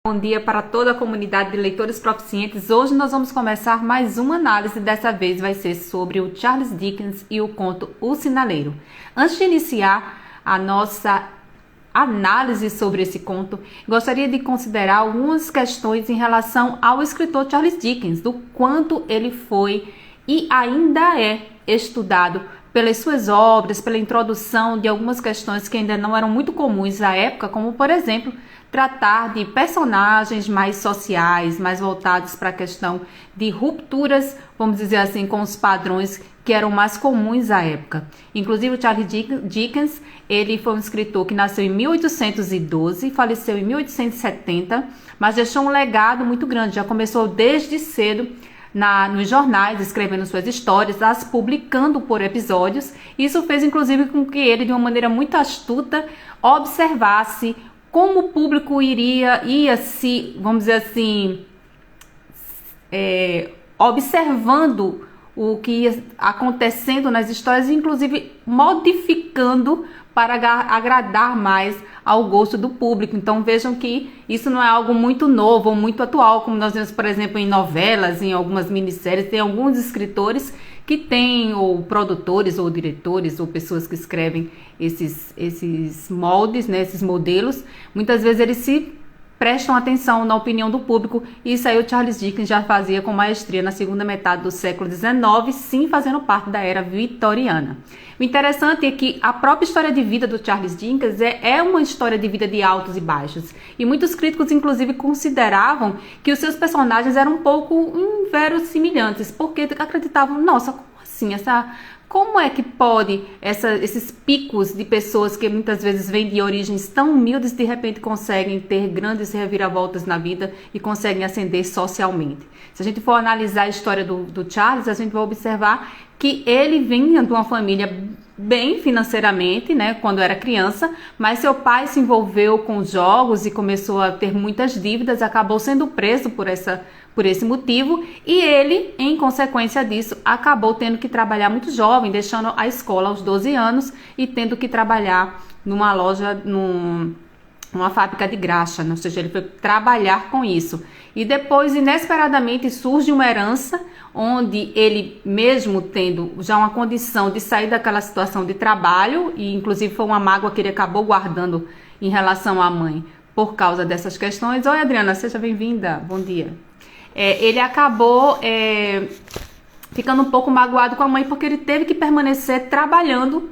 Bom dia para toda a comunidade de leitores proficientes. Hoje nós vamos começar mais uma análise, dessa vez vai ser sobre o Charles Dickens e o conto O Sinaleiro. Antes de iniciar a nossa análise sobre esse conto, gostaria de considerar algumas questões em relação ao escritor Charles Dickens, do quanto ele foi e ainda é estudado pelas suas obras, pela introdução de algumas questões que ainda não eram muito comuns à época, como, por exemplo, tratar de personagens mais sociais, mais voltados para a questão de rupturas, vamos dizer assim, com os padrões que eram mais comuns à época. Inclusive, o Charles Dickens, ele foi um escritor que nasceu em 1812, faleceu em 1870, mas deixou um legado muito grande, já começou desde cedo nos jornais, escrevendo suas histórias, as publicando por episódios. Isso fez, inclusive, com que ele, de uma maneira muito astuta, observasse como o público ia se, vamos dizer assim, observando o que ia acontecendo nas histórias, inclusive modificando para agradar mais ao gosto do público. Então vejam que isso não é algo muito novo ou muito atual, como nós vemos, por exemplo, em novelas, em algumas minisséries. Tem alguns escritores que têm, ou produtores, ou diretores, ou pessoas que escrevem esses moldes, né, esses modelos. Muitas vezes eles se prestam atenção na opinião do público, e isso aí o Charles Dickens já fazia com maestria na segunda metade do século XIX, sim, fazendo parte da era vitoriana. O interessante é que a própria história de vida do Charles Dickens é uma história de vida de altos e baixos, e muitos críticos, inclusive, consideravam que os seus personagens eram um pouco inverossimilhantes, porque acreditavam, nossa, como assim, como é que pode esses picos de pessoas que muitas vezes vêm de origens tão humildes, de repente conseguem ter grandes reviravoltas na vida e conseguem ascender socialmente? Se a gente for analisar a história do Charles, a gente vai observar que ele vinha de uma família bem financeiramente, né, quando era criança, mas seu pai se envolveu com jogos e começou a ter muitas dívidas, acabou sendo preso por esse motivo, e ele, em consequência disso, acabou tendo que trabalhar muito jovem, deixando a escola aos 12 anos e tendo que trabalhar numa loja, numa fábrica de graxa, ou seja, ele foi trabalhar com isso. E depois, inesperadamente, surge uma herança, onde ele, mesmo tendo já uma condição de sair daquela situação de trabalho, e inclusive foi uma mágoa que ele acabou guardando em relação à mãe, por causa dessas questões. Oi, Adriana, seja bem-vinda, bom dia. Ele acabou ficando um pouco magoado com a mãe, porque ele teve que permanecer trabalhando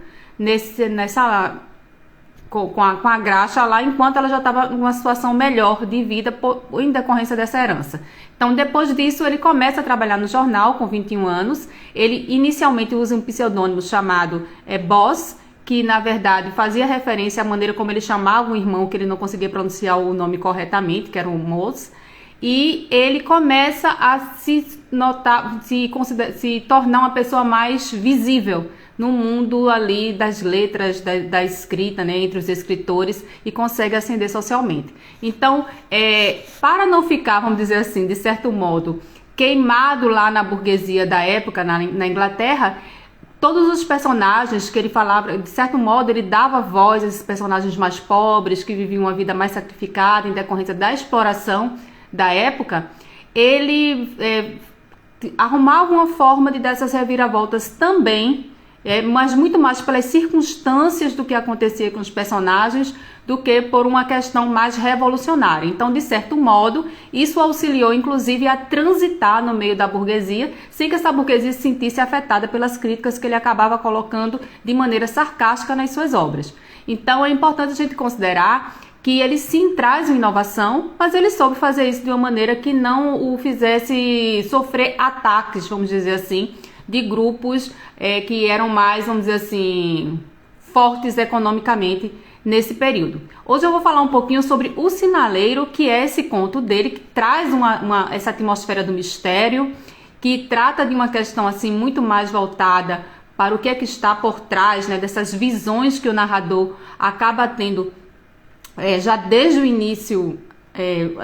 com a graxa lá, enquanto ela já estava numa situação melhor de vida em decorrência dessa herança. Então, depois disso, ele começa a trabalhar no jornal com 21 anos. Ele inicialmente usa um pseudônimo chamado Boss, que na verdade fazia referência à maneira como ele chamava um irmão que ele não conseguia pronunciar o nome corretamente, que era o Moss. E ele começa a se tornar uma pessoa mais visível no mundo ali das letras, da escrita, né, entre os escritores, e consegue ascender socialmente. Então, para não ficar, vamos dizer assim, de certo modo, queimado lá na burguesia da época, na Inglaterra, todos os personagens que ele falava, de certo modo, ele dava voz a esses personagens mais pobres, que viviam uma vida mais sacrificada em decorrência da exploração da época. Ele arrumava uma forma de dar essas reviravoltas também, mas muito mais pelas circunstâncias do que acontecia com os personagens do que por uma questão mais revolucionária. Então, de certo modo, isso auxiliou inclusive a transitar no meio da burguesia, sem que essa burguesia se sentisse afetada pelas críticas que ele acabava colocando de maneira sarcástica nas suas obras. Então, é importante a gente considerar que ele sim traz uma inovação, mas ele soube fazer isso de uma maneira que não o fizesse sofrer ataques, vamos dizer assim, de grupos que eram mais, vamos dizer assim, fortes economicamente nesse período. Hoje eu vou falar um pouquinho sobre O Sinaleiro, que é esse conto dele, que traz essa atmosfera do mistério, que trata de uma questão assim muito mais voltada para o que é que está por trás, né, dessas visões que o narrador acaba tendo já desde o início.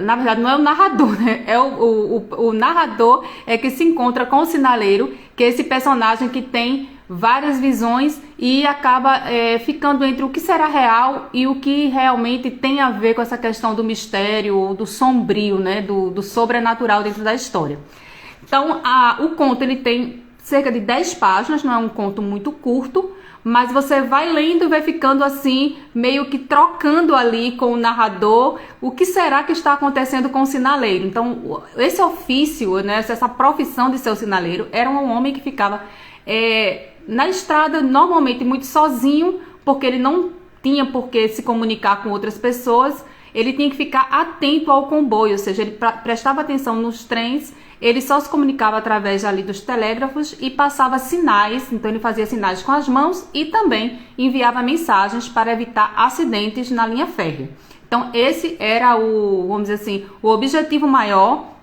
Na verdade não é o narrador, né? O narrador que se encontra com o sinaleiro, que é esse personagem que tem várias visões e acaba ficando entre o que será real e o que realmente tem a ver com essa questão do mistério ou do sombrio, né, do sobrenatural dentro da história. Então, o conto ele tem cerca de 10 páginas, não é um conto muito curto, mas você vai lendo e vai ficando assim, meio que trocando ali com o narrador o que será que está acontecendo com o sinaleiro. Então, esse ofício, né, essa profissão de ser o sinaleiro, era um homem que ficava na estrada, normalmente muito sozinho, porque ele não tinha por que se comunicar com outras pessoas, ele tinha que ficar atento ao comboio, ou seja, ele prestava atenção nos trens. Ele só se comunicava através ali dos telégrafos e passava sinais, então ele fazia sinais com as mãos e também enviava mensagens para evitar acidentes na linha férrea. Então esse era vamos dizer assim, o objetivo maior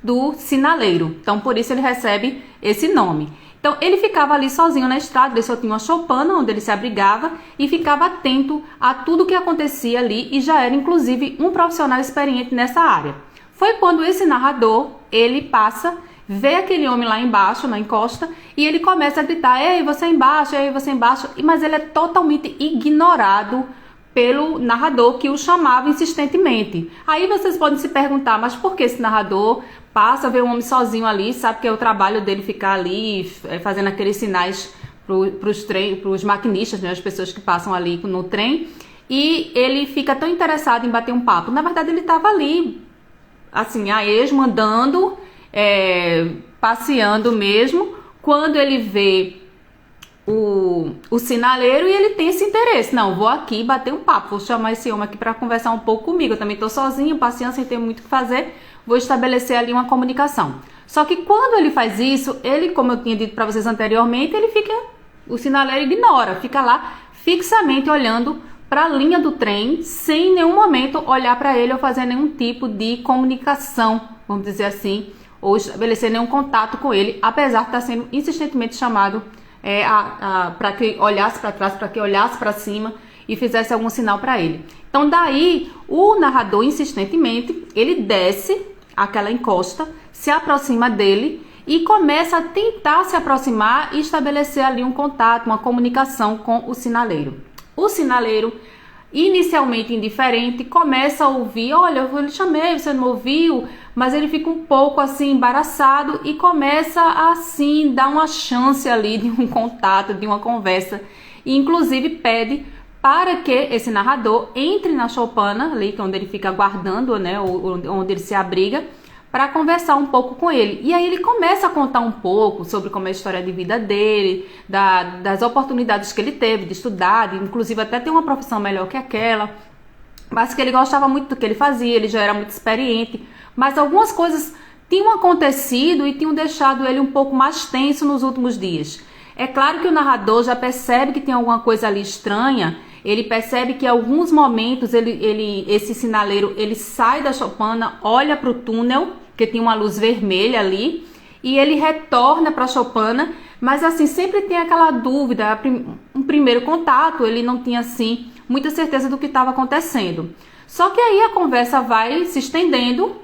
do sinaleiro. Então por isso ele recebe esse nome. Então ele ficava ali sozinho na estrada, ele só tinha uma choupana onde ele se abrigava e ficava atento a tudo que acontecia ali e já era inclusive um profissional experiente nessa área. Foi quando esse narrador, ele passa, vê aquele homem lá embaixo, na encosta, e ele começa a gritar, ei, você embaixo, ei, você embaixo, mas ele é totalmente ignorado pelo narrador que o chamava insistentemente. Aí vocês podem se perguntar, mas por que esse narrador passa, vê um homem sozinho ali, sabe que é o trabalho dele ficar ali fazendo aqueles sinais para os maquinistas, né, as pessoas que passam ali no trem, e ele fica tão interessado em bater um papo. Na verdade ele estava ali, assim, a esmo, andando, passeando mesmo, quando ele vê o sinaleiro e ele tem esse interesse. Não, vou aqui bater um papo, vou chamar esse homem aqui para conversar um pouco comigo. Eu também estou sozinho, passeando, sem ter muito o que fazer, vou estabelecer ali uma comunicação. Só que quando ele faz isso, ele, como eu tinha dito para vocês anteriormente, o sinaleiro ignora, fica lá fixamente olhando para a linha do trem, sem em nenhum momento olhar para ele ou fazer nenhum tipo de comunicação, vamos dizer assim, ou estabelecer nenhum contato com ele, apesar de estar sendo insistentemente chamado para que olhasse para trás, para que olhasse para cima e fizesse algum sinal para ele. Então daí o narrador insistentemente, ele desce aquela encosta, se aproxima dele e começa a tentar se aproximar e estabelecer ali um contato, uma comunicação com o sinaleiro. O sinaleiro, inicialmente indiferente, começa a ouvir, olha, eu lhe chamei, você não ouviu, mas ele fica um pouco assim embaraçado e começa assim dar uma chance ali de um contato, de uma conversa, e inclusive pede para que esse narrador entre na choupana, ali onde ele fica aguardando, né, onde ele se abriga, para conversar um pouco com ele. E aí ele começa a contar um pouco sobre como é a história de vida dele, das oportunidades que ele teve de estudar, de, inclusive até ter uma profissão melhor que aquela, mas que ele gostava muito do que ele fazia, ele já era muito experiente, mas algumas coisas tinham acontecido e tinham deixado ele um pouco mais tenso nos últimos dias. É claro que o narrador já percebe que tem alguma coisa ali estranha. Ele percebe que em alguns momentos esse sinaleiro ele sai da choupana, olha para o túnel, que tem uma luz vermelha ali, e ele retorna para a choupana, mas assim, sempre tem aquela dúvida, um primeiro contato, ele não tinha assim muita certeza do que estava acontecendo. Só que aí a conversa vai se estendendo,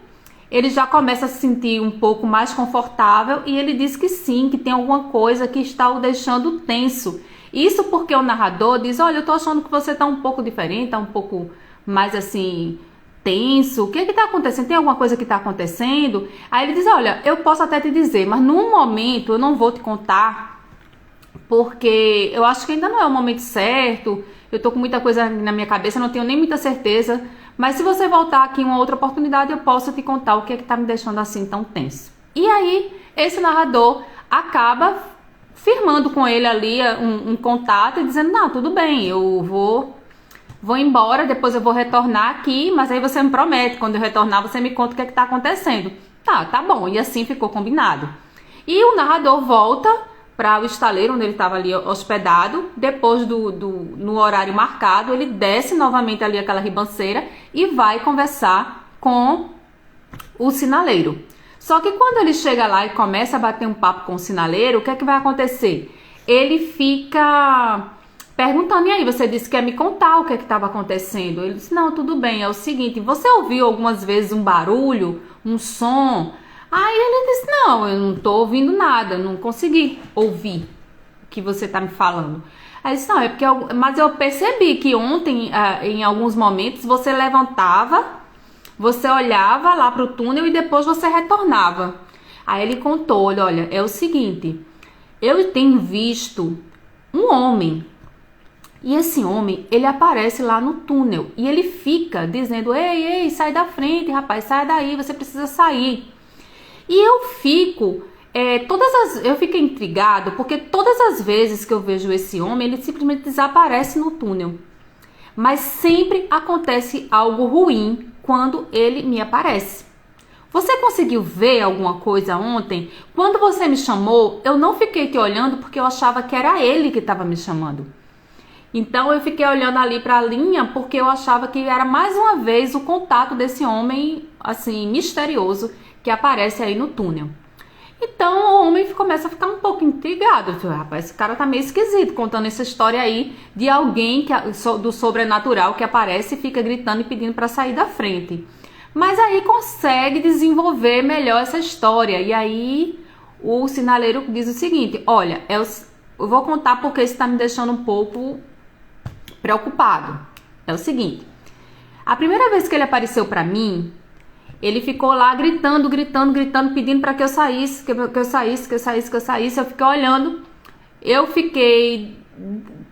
ele já começa a se sentir um pouco mais confortável e ele diz que sim, que tem alguma coisa que está o deixando tenso. Isso porque o narrador diz, olha, eu tô achando que você tá um pouco diferente, tá um pouco mais assim, tenso. O que que tá acontecendo? Tem alguma coisa que tá acontecendo? Aí ele diz, olha, eu posso até te dizer, mas num momento eu não vou te contar, porque eu acho que ainda não é o momento certo, eu tô com muita coisa na minha cabeça, não tenho nem muita certeza, mas se você voltar aqui em uma outra oportunidade, eu posso te contar o que é que tá me deixando assim tão tenso. E aí, esse narrador acaba firmando com ele ali um contato e dizendo, não, tudo bem, eu vou embora, depois eu vou retornar aqui, mas aí você me promete, quando eu retornar você me conta o que é que tá acontecendo. Tá bom, e assim ficou combinado. E o narrador volta para o estaleiro onde ele estava ali hospedado, depois no horário marcado, ele desce novamente ali aquela ribanceira e vai conversar com o sinaleiro. Só que quando ele chega lá e começa a bater um papo com o sinaleiro, o que é que vai acontecer? Ele fica perguntando, e aí, você disse que ia me contar o que é que estava acontecendo? Ele disse, não, tudo bem, é o seguinte, você ouviu algumas vezes um barulho, um som? Aí ele disse, não, eu não estou ouvindo nada, não consegui ouvir. que você tá me falando? Aí disse, não, é porque mas eu percebi que ontem, em alguns momentos, você levantava, você olhava lá pro túnel e depois você retornava. Aí ele contou, olha, é o seguinte, eu tenho visto um homem, e esse homem, ele aparece lá no túnel, e ele fica dizendo, ei, sai da frente, rapaz, sai daí, você precisa sair. E eu fico intrigado, porque todas as vezes que eu vejo esse homem, ele simplesmente desaparece no túnel. Mas sempre acontece algo ruim quando ele me aparece. Você conseguiu ver alguma coisa ontem? Quando você me chamou, eu não fiquei te olhando porque eu achava que era ele que estava me chamando. Então eu fiquei olhando ali para a linha porque eu achava que era mais uma vez o contato desse homem, assim, misterioso que aparece aí no túnel. Então o homem começa a ficar um pouco intrigado. Eu falei, rapaz, esse cara tá meio esquisito contando essa história aí de alguém do sobrenatural que aparece e fica gritando e pedindo para sair da frente. Mas aí consegue desenvolver melhor essa história. E aí o sinaleiro diz o seguinte, olha, eu vou contar porque isso tá me deixando um pouco preocupado. É o seguinte, a primeira vez que ele apareceu para mim, ele ficou lá gritando, pedindo para que eu saísse, que eu saísse. Eu fiquei olhando. Eu fiquei...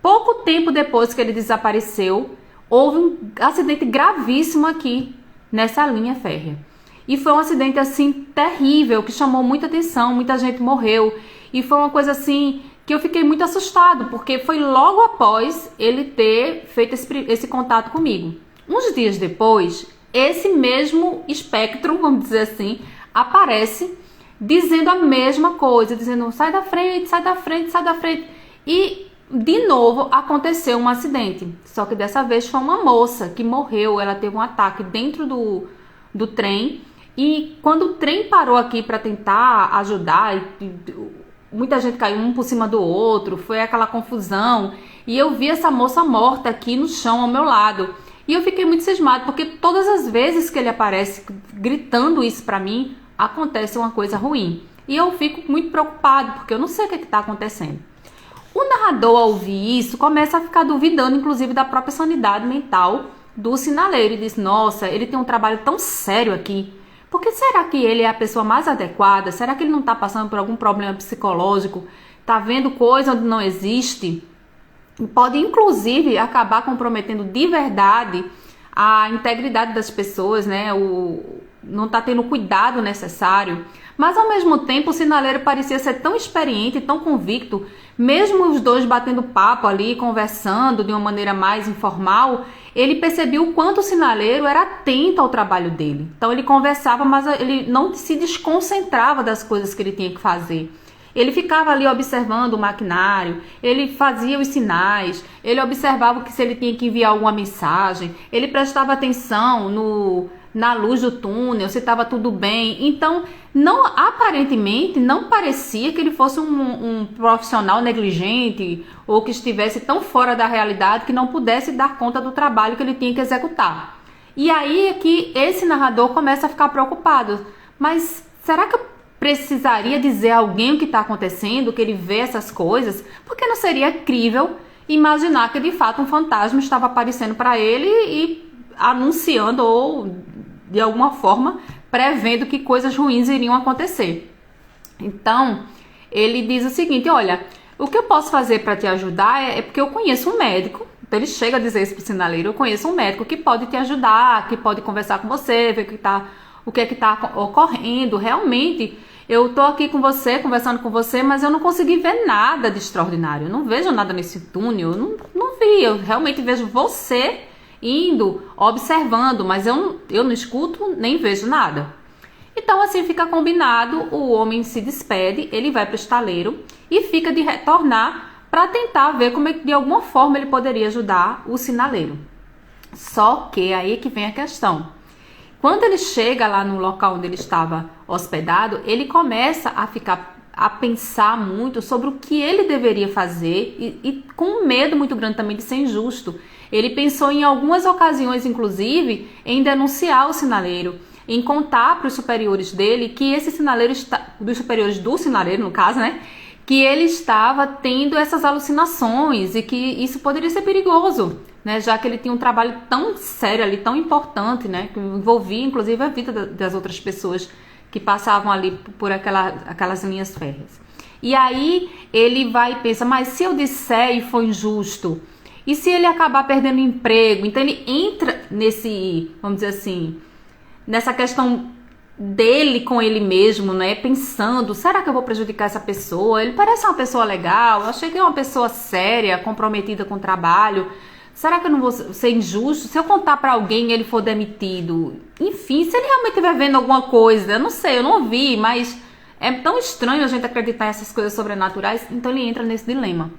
Pouco tempo depois que ele desapareceu, houve um acidente gravíssimo aqui, nessa linha férrea. E foi um acidente, assim, terrível, que chamou muita atenção, muita gente morreu. E foi uma coisa, assim, que eu fiquei muito assustado, porque foi logo após ele ter feito esse contato comigo. Uns dias depois, esse mesmo espectro, vamos dizer assim, aparece dizendo a mesma coisa, dizendo sai da frente. E de novo aconteceu um acidente, só que dessa vez foi uma moça que morreu, ela teve um ataque dentro do trem e quando o trem parou aqui para tentar ajudar, muita gente caiu um por cima do outro, foi aquela confusão e eu vi essa moça morta aqui no chão ao meu lado. E eu fiquei muito cismado, porque todas as vezes que ele aparece gritando isso pra mim, acontece uma coisa ruim. E eu fico muito preocupado, porque eu não sei o que está acontecendo. O narrador, ao ouvir isso, começa a ficar duvidando, inclusive, da própria sanidade mental do sinaleiro. E diz, nossa, ele tem um trabalho tão sério aqui. Por que será que ele é a pessoa mais adequada? Será que ele não está passando por algum problema psicológico? Está vendo coisa onde não existe? Pode, inclusive, acabar comprometendo de verdade a integridade das pessoas, né? Não tá tendo o cuidado necessário. Mas, ao mesmo tempo, o sinaleiro parecia ser tão experiente, tão convicto, mesmo os dois batendo papo ali, conversando de uma maneira mais informal, ele percebeu o quanto o sinaleiro era atento ao trabalho dele. Então, ele conversava, mas ele não se desconcentrava das coisas que ele tinha que fazer. Ele ficava ali observando o maquinário, ele fazia os sinais, ele observava se ele tinha que enviar alguma mensagem, ele prestava atenção na luz do túnel, se estava tudo bem. Então, aparentemente, não parecia que ele fosse um profissional negligente ou que estivesse tão fora da realidade que não pudesse dar conta do trabalho que ele tinha que executar. E aí é que esse narrador começa a ficar preocupado. Mas será que eu precisaria dizer a alguém o que está acontecendo, que ele vê essas coisas? Porque não seria crível imaginar que de fato um fantasma estava aparecendo para ele e anunciando ou de alguma forma prevendo que coisas ruins iriam acontecer. Então ele diz o seguinte, olha, o que eu posso fazer para te ajudar é porque eu conheço um médico. Então ele chega a dizer isso para o sinaleiro, eu conheço um médico que pode te ajudar, que pode conversar com você, ver o que é que está ocorrendo. Realmente, eu tô aqui com você, conversando com você, mas eu não consegui ver nada de extraordinário. Eu não vejo nada nesse túnel, eu não vi. Eu realmente vejo você indo, observando, mas eu não escuto nem vejo nada. Então, assim fica combinado, o homem se despede, ele vai para o estaleiro e fica de retornar para tentar ver como é que de alguma forma ele poderia ajudar o sinaleiro. Só que aí que vem a questão. Quando ele chega lá no local onde ele estava hospedado, ele começa a pensar muito sobre o que ele deveria fazer e com um medo muito grande também de ser injusto. Ele pensou em algumas ocasiões, inclusive, em denunciar o sinaleiro, em contar para os superiores dele que esse sinaleiro dos superiores do sinaleiro, no caso, né, que ele estava tendo essas alucinações e que isso poderia ser perigoso, né? Já que ele tinha um trabalho tão sério ali, tão importante, né? Que envolvia inclusive a vida das outras pessoas que passavam ali por aquelas linhas férreas. E aí ele vai e pensa, mas se eu disser e for injusto, e se ele acabar perdendo emprego? Então ele entra nesse, vamos dizer assim, nessa questão dele com ele mesmo, né? Pensando, será que eu vou prejudicar essa pessoa? Ele parece uma pessoa legal, eu achei que é uma pessoa séria, comprometida com o trabalho. Será que eu não vou ser injusto? Se eu contar pra alguém e ele for demitido? Enfim, se ele realmente estiver vendo alguma coisa, eu não sei, eu não vi, mas é tão estranho a gente acreditar nessas coisas sobrenaturais. Então ele entra nesse dilema,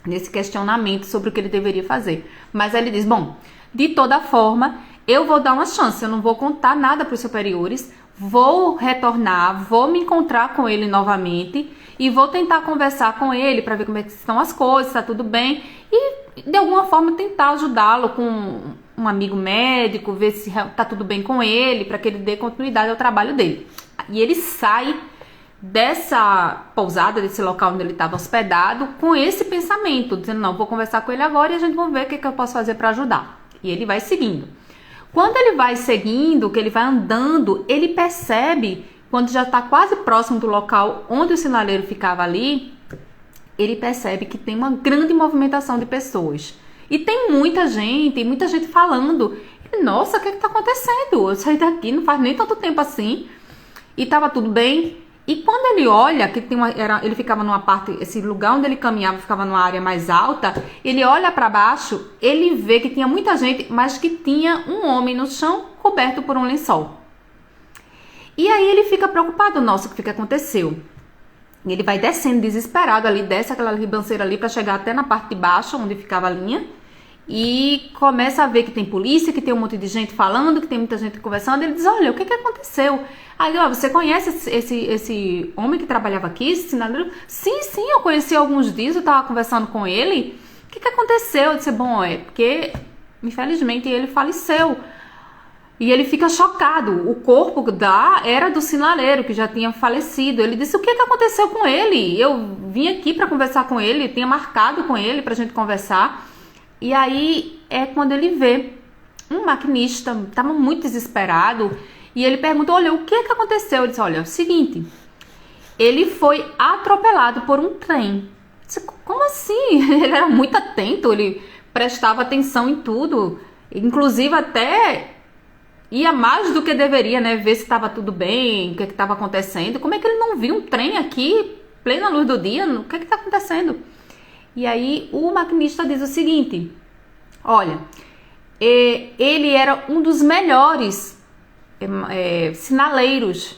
nesse questionamento sobre o que ele deveria fazer. Mas aí ele diz, bom, de toda forma, eu vou dar uma chance, eu não vou contar nada para os superiores, vou retornar, vou me encontrar com ele novamente e vou tentar conversar com ele para ver como é que estão as coisas, tá tudo bem, e de alguma forma tentar ajudá-lo com um amigo médico, ver se tá tudo bem com ele, para que ele dê continuidade ao trabalho dele. E ele sai dessa pousada, desse local onde ele estava hospedado, com esse pensamento, dizendo, não, vou conversar com ele agora e a gente vai ver o que eu posso fazer para ajudar. E ele vai seguindo. Quando ele vai seguindo, que ele vai andando, ele percebe, quando já está quase próximo do local onde o sinaleiro ficava ali, ele percebe que tem uma grande movimentação de pessoas. E tem muita gente falando, nossa, o que está acontecendo? Eu saí daqui não faz nem tanto tempo assim, e estava tudo bem. E quando ele olha, que ele ficava numa parte, esse lugar onde ele caminhava ficava numa área mais alta, ele olha para baixo, ele vê que tinha muita gente, mas que tinha um homem no chão coberto por um lençol. E aí ele fica preocupado, nossa, o que aconteceu? E ele vai descendo desesperado ali, desce aquela ribanceira ali para chegar até na parte de baixo, onde ficava a linha, e começa a ver que tem polícia, que tem um monte de gente falando, que tem muita gente conversando. Ele diz, olha, o que aconteceu? Aí, ó, você conhece esse homem que trabalhava aqui, esse sinaleiro? Sim, eu conheci há alguns dias, eu estava conversando com ele. O que aconteceu? Eu disse, bom, é porque, infelizmente, ele faleceu. E ele fica chocado. O corpo era do sinaleiro, que já tinha falecido. Ele disse, o que aconteceu com ele? Eu vim aqui para conversar com ele, tinha marcado com ele para a gente conversar. E aí é quando ele vê um maquinista, estava muito desesperado, e ele pergunta, olha, o que aconteceu? Ele diz, olha, é o seguinte, ele foi atropelado por um trem. Eu disse, como assim? Ele era muito atento, ele prestava atenção em tudo, inclusive até ia mais do que deveria, né? Ver se estava tudo bem, o que estava acontecendo. Como é que ele não viu um trem aqui, plena luz do dia? O que está acontecendo? E aí o maquinista diz o seguinte, olha, ele era um dos melhores sinaleiros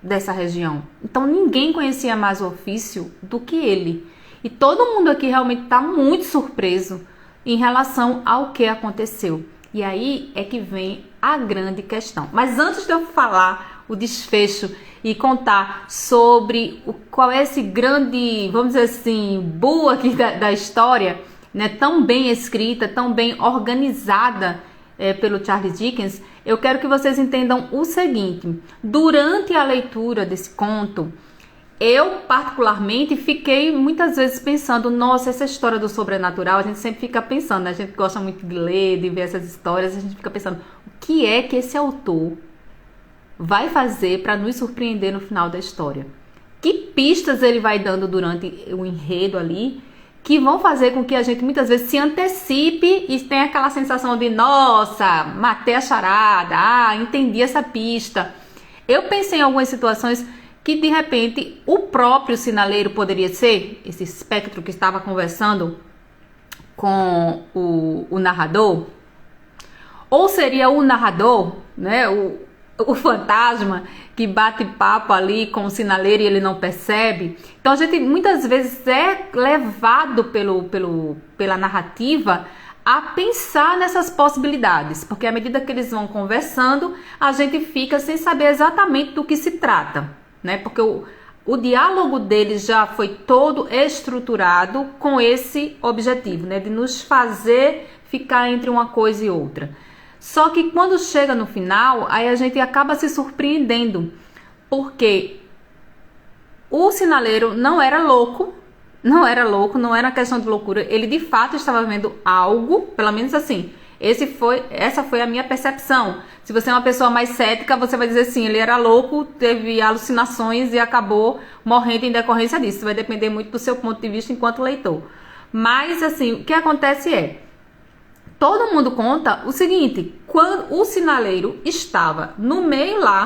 dessa região. Então ninguém conhecia mais o ofício do que ele. E todo mundo aqui realmente está muito surpreso em relação ao que aconteceu. E aí é que vem a grande questão. Mas antes de eu falar o desfecho e contar sobre qual é esse grande, vamos dizer assim, boa aqui da história, né, tão bem escrita, tão bem organizada pelo Charles Dickens, eu quero que vocês entendam o seguinte. Durante a leitura desse conto, eu particularmente fiquei muitas vezes pensando, nossa, essa história do sobrenatural, a gente sempre fica pensando, né? A gente gosta muito de ler, de ver essas histórias, a gente fica pensando, o que é que esse autor vai fazer para nos surpreender no final da história? Que pistas ele vai dando durante o enredo ali, que vão fazer com que a gente muitas vezes se antecipe e tenha aquela sensação de, nossa, matei a charada, entendi essa pista. Eu pensei em algumas situações que de repente o próprio sinaleiro poderia ser, esse espectro que estava conversando com o narrador, ou seria o narrador, né, o fantasma que bate papo ali com o sinaleiro e ele não percebe. Então a gente muitas vezes é levado pela narrativa a pensar nessas possibilidades, porque à medida que eles vão conversando, a gente fica sem saber exatamente do que se trata, né? Porque o diálogo deles já foi todo estruturado com esse objetivo, né? De nos fazer ficar entre uma coisa e outra. Só que quando chega no final, aí a gente acaba se surpreendendo, porque O sinaleiro não era louco, não era louco, não era questão de loucura. Ele de fato estava vendo algo, pelo menos assim. Essa foi a minha percepção. Se você é uma pessoa mais cética, você vai dizer assim, ele era louco, teve alucinações e acabou morrendo em decorrência disso. Vai depender muito do seu ponto de vista enquanto leitor. Mas assim, o que acontece é, todo mundo conta o seguinte, quando o sinaleiro estava no meio lá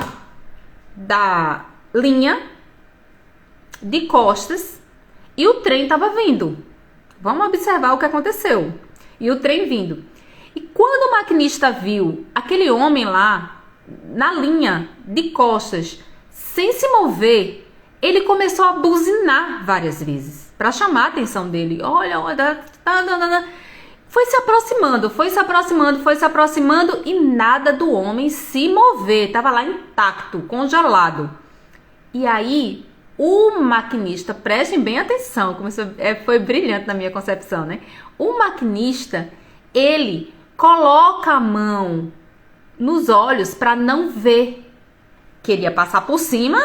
da linha de costas e o trem estava vindo. Vamos observar o que aconteceu. E o trem vindo. E quando o maquinista viu aquele homem lá na linha de costas sem se mover, ele começou a buzinar várias vezes para chamar a atenção dele. Olha, foi se aproximando, foi se aproximando e nada do homem se mover. Estava lá intacto, congelado. E aí o maquinista, prestem bem atenção, como isso foi brilhante na minha concepção, né? O maquinista, ele coloca a mão nos olhos para não ver. Queria passar por cima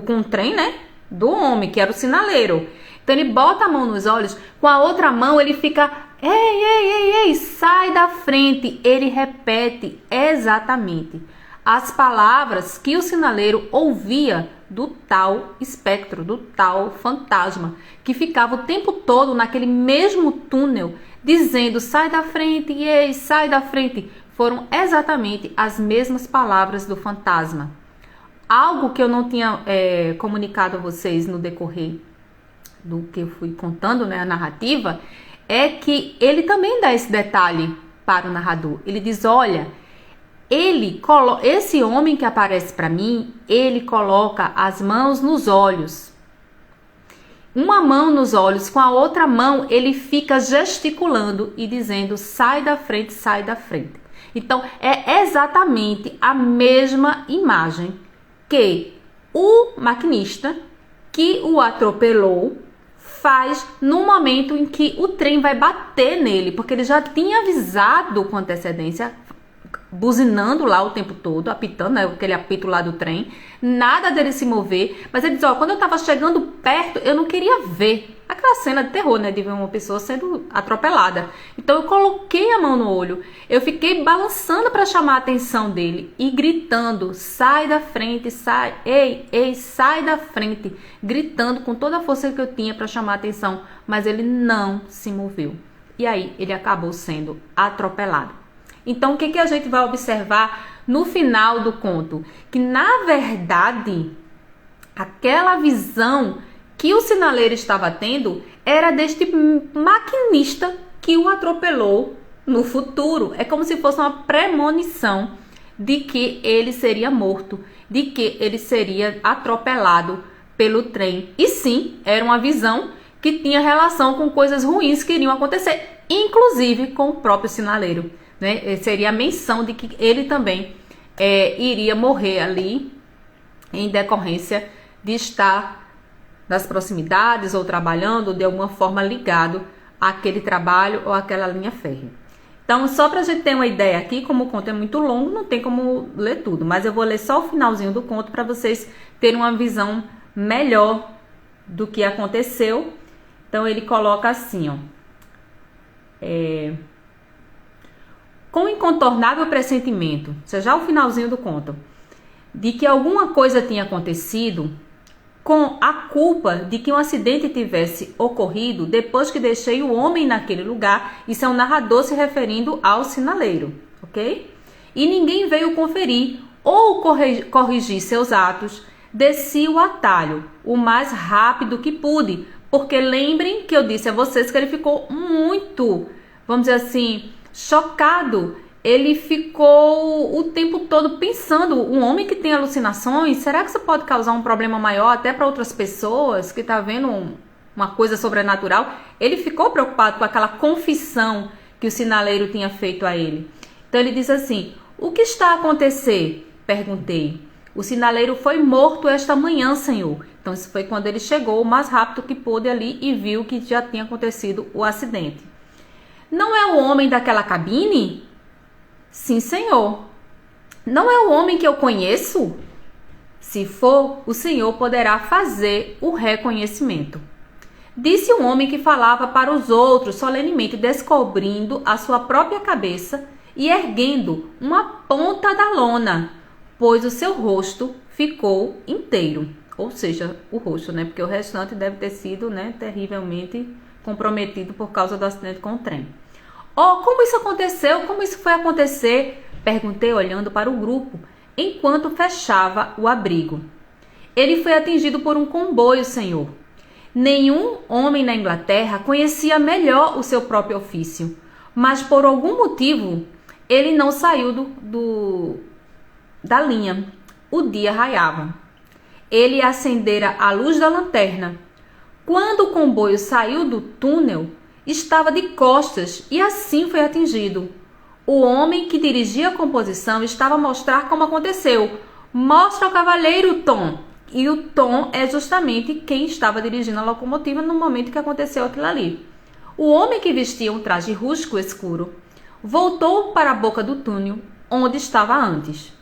com o trem, né? Do homem, que era o sinaleiro. Então ele bota a mão nos olhos, com a outra mão ele fica, ei, sai da frente. Ele repete exatamente as palavras que o sinaleiro ouvia do tal espectro, do tal fantasma, que ficava o tempo todo naquele mesmo túnel, dizendo, sai da frente, ei, sai da frente. Foram exatamente as mesmas palavras do fantasma. Algo que eu não tinha comunicado a vocês no decorrer do que eu fui contando, né, a narrativa, é que ele também dá esse detalhe para o narrador. Ele diz, olha, esse homem que aparece para mim, ele coloca as mãos nos olhos. Uma mão nos olhos, com a outra mão ele fica gesticulando e dizendo, sai da frente, sai da frente. Então, é exatamente a mesma imagem que o maquinista que o atropelou faz no momento em que o trem vai bater nele, porque ele já tinha avisado com antecedência, buzinando lá o tempo todo, apitando, né, aquele apito lá do trem, nada dele se mover, mas ele diz, ó, quando eu tava chegando perto, eu não queria ver aquela cena de terror, né, de ver uma pessoa sendo atropelada. Então eu coloquei a mão no olho, eu fiquei balançando para chamar a atenção dele e gritando, sai da frente, sai, ei, sai da frente, gritando com toda a força que eu tinha para chamar a atenção, mas ele não se moveu. E aí ele acabou sendo atropelado. Então, o que a gente vai observar no final do conto? Que, na verdade, aquela visão que o sinaleiro estava tendo era deste maquinista que o atropelou no futuro. É como se fosse uma premonição de que ele seria morto, de que ele seria atropelado pelo trem. E sim, era uma visão que tinha relação com coisas ruins que iriam acontecer, inclusive com o próprio sinaleiro. Né? Seria a menção de que ele também iria morrer ali em decorrência de estar nas proximidades ou trabalhando de alguma forma ligado àquele trabalho ou àquela linha férrea. Então, só para a gente ter uma ideia aqui, como o conto é muito longo, não tem como ler tudo, mas eu vou ler só o finalzinho do conto para vocês terem uma visão melhor do que aconteceu. Então, ele coloca assim, ó. Com o incontornável pressentimento, ou seja, o finalzinho do conto, de que alguma coisa tinha acontecido, com a culpa de que um acidente tivesse ocorrido depois que deixei o homem naquele lugar, isso é um narrador se referindo ao sinaleiro, ok? E ninguém veio conferir ou corrigir seus atos, desci o atalho o mais rápido que pude, porque lembrem que eu disse a vocês que ele ficou muito, vamos dizer assim, chocado. Ele ficou o tempo todo pensando, um homem que tem alucinações, será que isso pode causar um problema maior até para outras pessoas que tá vendo uma coisa sobrenatural? Ele ficou preocupado com aquela confissão que o sinaleiro tinha feito a ele. Então ele diz assim, o que está a acontecer? Perguntei. O sinaleiro foi morto esta manhã, senhor. Então isso foi quando ele chegou o mais rápido que pôde ali e viu que já tinha acontecido o acidente. Não é o homem daquela cabine? Sim, senhor. Não é o homem que eu conheço? Se for, o Senhor poderá fazer o reconhecimento. Disse um homem que falava para os outros, solenemente descobrindo a sua própria cabeça e erguendo uma ponta da lona, pois o seu rosto ficou inteiro. Ou seja, o rosto, né? Porque o restante deve ter sido, né, terrivelmente comprometido por causa do acidente com o trem. Oh, como isso aconteceu? Como isso foi acontecer? Perguntei olhando para o grupo, enquanto fechava o abrigo. Ele foi atingido por um comboio, senhor. Nenhum homem na Inglaterra conhecia melhor o seu próprio ofício, mas por algum motivo ele não saiu da linha. O dia raiava. Ele acendera a luz da lanterna. Quando o comboio saiu do túnel, estava de costas e assim foi atingido. O homem que dirigia a composição estava a mostrar como aconteceu. Mostra ao cavaleiro, Tom. E o Tom é justamente quem estava dirigindo a locomotiva no momento que aconteceu aquilo ali. O homem que vestia um traje rústico escuro voltou para a boca do túnel, onde estava antes.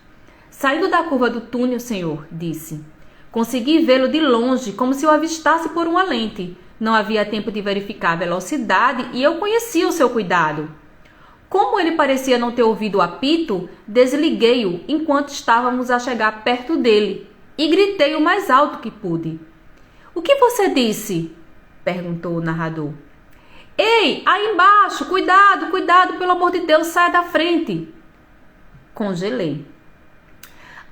Saindo da curva do túnel, senhor, disse. Consegui vê-lo de longe, como se o avistasse por uma lente. Não havia tempo de verificar a velocidade e eu conhecia o seu cuidado. Como ele parecia não ter ouvido o apito, desliguei-o enquanto estávamos a chegar perto dele e gritei o mais alto que pude. O que você disse? Perguntou o narrador. Ei, aí embaixo, cuidado, cuidado, pelo amor de Deus, saia da frente. Congelei.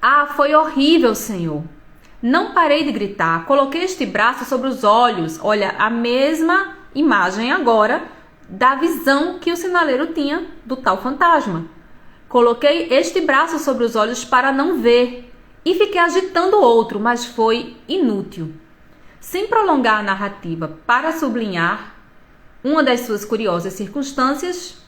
Ah, foi horrível, senhor. Não parei de gritar, coloquei este braço sobre os olhos. Olha, a mesma imagem agora da visão que o sinaleiro tinha do tal fantasma. Coloquei este braço sobre os olhos para não ver e fiquei agitando o outro, mas foi inútil. Sem prolongar a narrativa para sublinhar uma das suas curiosas circunstâncias,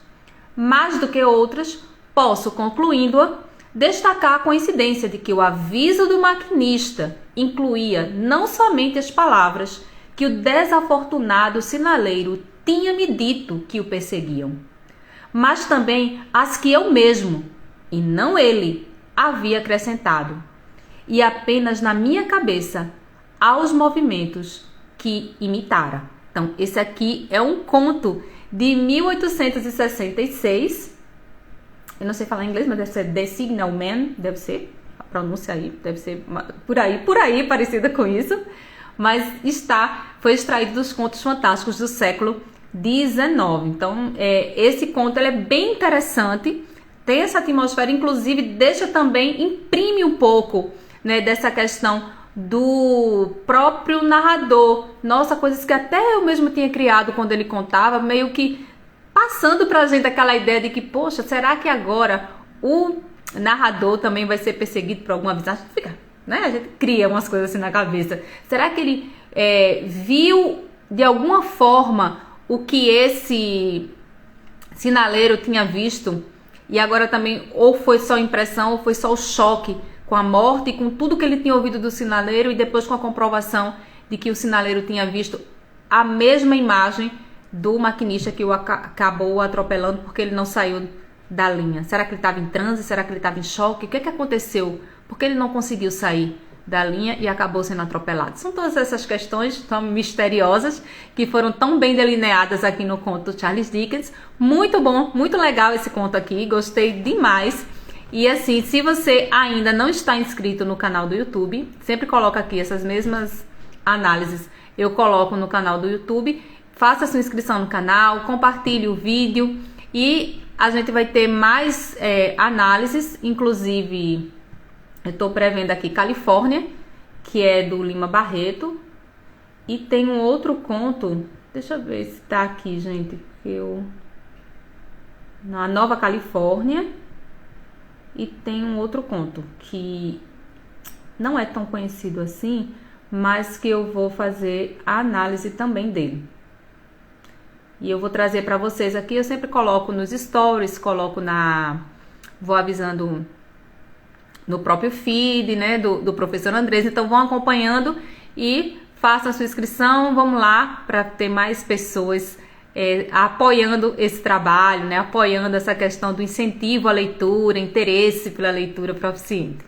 mais do que outras, posso, concluindo-a, destacar a coincidência de que o aviso do maquinista incluía não somente as palavras que o desafortunado sinaleiro tinha me dito que o perseguiam, mas também as que eu mesmo, e não ele, havia acrescentado, e apenas na minha cabeça, aos movimentos que imitara. Então, esse aqui é um conto de 1866. Eu não sei falar inglês, mas deve ser The Signal Man, deve ser, a pronúncia aí, deve ser por aí, parecida com isso. Mas foi extraído dos contos fantásticos do século XIX. Então, esse conto ele é bem interessante, tem essa atmosfera, inclusive imprime um pouco, né, dessa questão do próprio narrador. Nossa, coisas que até eu mesmo tinha criado quando ele contava, meio que passando pra gente aquela ideia de que, poxa, será que agora o narrador também vai ser perseguido por alguma visagem? Né? A gente cria umas coisas assim na cabeça. Será que ele viu de alguma forma o que esse sinaleiro tinha visto? E agora também, ou foi só impressão, ou foi só o choque com a morte e com tudo que ele tinha ouvido do sinaleiro, e depois com a comprovação de que o sinaleiro tinha visto a mesma imagem do maquinista que o acabou atropelando porque ele não saiu da linha. Será que ele estava em transe? Será que ele estava em choque? O que aconteceu? Por que ele não conseguiu sair da linha e acabou sendo atropelado? São todas essas questões tão misteriosas que foram tão bem delineadas aqui no conto do Charles Dickens. Muito bom, muito legal esse conto aqui, gostei demais. E assim, se você ainda não está inscrito no canal do YouTube, sempre coloco aqui essas mesmas análises, eu coloco no canal do YouTube. Faça sua inscrição no canal, compartilhe o vídeo e a gente vai ter mais análises, inclusive eu estou prevendo aqui Califórnia, que é do Lima Barreto, e tem um outro conto, deixa eu ver se tá aqui, gente, na Nova Califórnia, e tem um outro conto que não é tão conhecido assim, mas que eu vou fazer a análise também dele. E eu vou trazer para vocês aqui, eu sempre coloco nos stories, vou avisando no próprio feed, né, do professor Andrés. Então vão acompanhando e façam a sua inscrição, vamos lá, para ter mais pessoas apoiando esse trabalho, né, apoiando essa questão do incentivo à leitura, interesse pela leitura proficiente.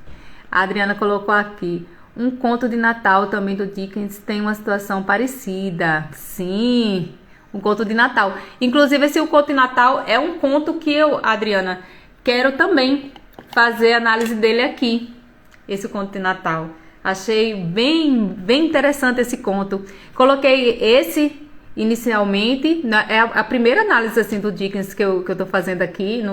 A Adriana colocou aqui. Um conto de Natal também do Dickens tem uma situação parecida. Sim, um conto de Natal. Inclusive, esse conto de Natal é um conto que eu, Adriana, quero também fazer análise dele aqui. Esse conto de Natal. Achei bem interessante esse conto. Coloquei esse inicialmente, é a primeira análise assim, do Dickens que eu tô fazendo aqui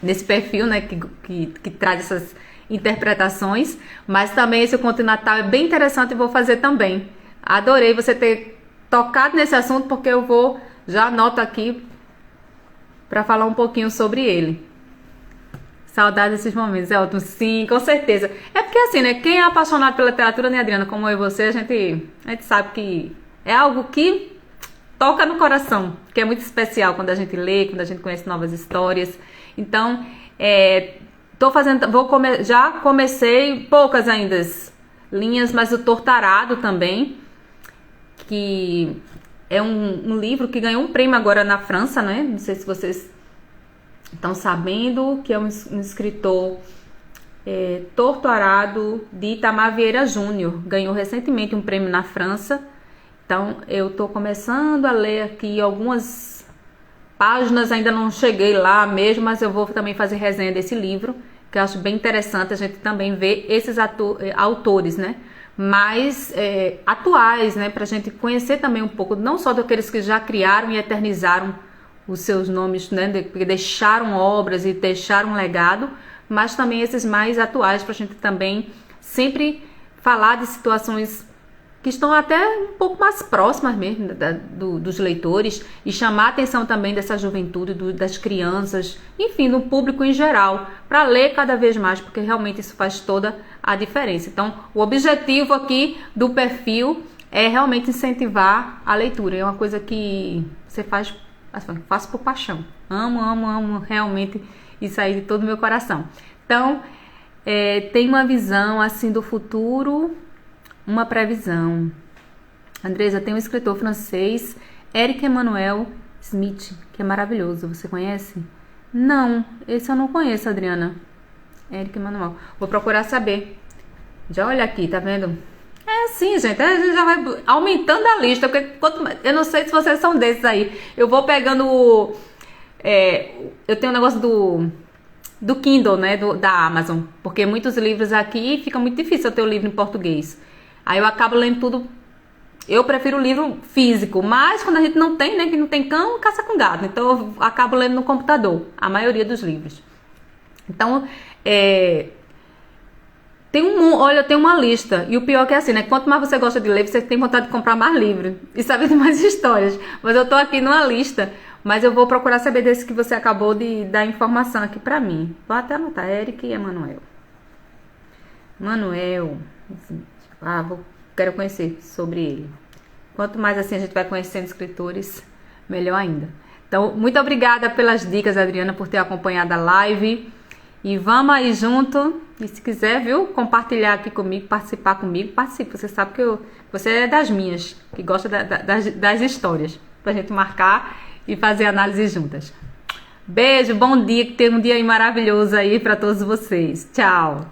nesse perfil, né, que traz essas interpretações, mas também esse conto de Natal é bem interessante e vou fazer também. Adorei você ter tocado nesse assunto, porque eu vou, já anoto aqui para falar um pouquinho sobre ele. Saudade desses momentos, é ótimo, sim, com certeza. É porque assim, né, quem é apaixonado pela literatura, né, Adriana, como eu e você, a gente sabe que é algo que toca no coração, que é muito especial quando a gente lê, quando a gente conhece novas histórias. Então, já comecei poucas ainda linhas, mas o Torturado também, que é um livro que ganhou um prêmio agora na França, né? Não sei se vocês estão sabendo, que é um escritor Torturado de Itamar Vieira Júnior, ganhou recentemente um prêmio na França. Então, eu estou começando a ler aqui algumas páginas, ainda não cheguei lá mesmo, mas eu vou também fazer resenha desse livro, que eu acho bem interessante a gente também ver esses autores, né? Mais atuais, né? Para a gente conhecer também um pouco, não só daqueles que já criaram e eternizaram os seus nomes, né? Deixaram obras e deixaram um legado, mas também esses mais atuais, para a gente também sempre falar de situações que estão até um pouco mais próximas mesmo dos leitores e chamar a atenção também dessa juventude, das crianças, enfim, do público em geral, para ler cada vez mais, porque realmente isso faz toda a diferença. Então, o objetivo aqui do perfil é realmente incentivar a leitura. É uma coisa que você faz, assim, faço por paixão. Amo realmente isso aí de todo o meu coração. Então, tem uma visão assim do futuro. Uma previsão. Andresa, tem um escritor francês, Eric Emmanuel Smith, que é maravilhoso. Você conhece? Não, esse eu não conheço, Adriana. Eric Emmanuel. Vou procurar saber. Já olha aqui, tá vendo? É assim, gente. A gente já vai aumentando a lista. Porque eu não sei se vocês são desses aí. Eu vou pegando. Eu tenho um negócio do Kindle, né? Da Amazon. Porque muitos livros aqui fica muito difícil eu ter o livro em português. Aí eu acabo lendo tudo. Eu prefiro o livro físico, mas quando a gente não tem, né? Que não tem cão, caça com gato. Então eu acabo lendo no computador, a maioria dos livros. Então, olha, eu tenho uma lista. E o pior é que é assim, né? Quanto mais você gosta de ler, você tem vontade de comprar mais livros e saber de mais histórias. Mas eu tô aqui numa lista, mas eu vou procurar saber desse que você acabou de dar informação aqui pra mim. Vou até anotar, Eric e Emmanuel. Quero conhecer sobre ele. Quanto mais assim a gente vai conhecendo escritores, melhor ainda. Então, muito obrigada pelas dicas, Adriana, por ter acompanhado a live. E vamos aí junto. E se quiser, viu, compartilhar aqui comigo, participar comigo, participe. Você sabe que você é das minhas, que gosta das histórias. Pra gente marcar e fazer análise juntas. Beijo, bom dia, que tenha um dia aí maravilhoso aí pra todos vocês. Tchau!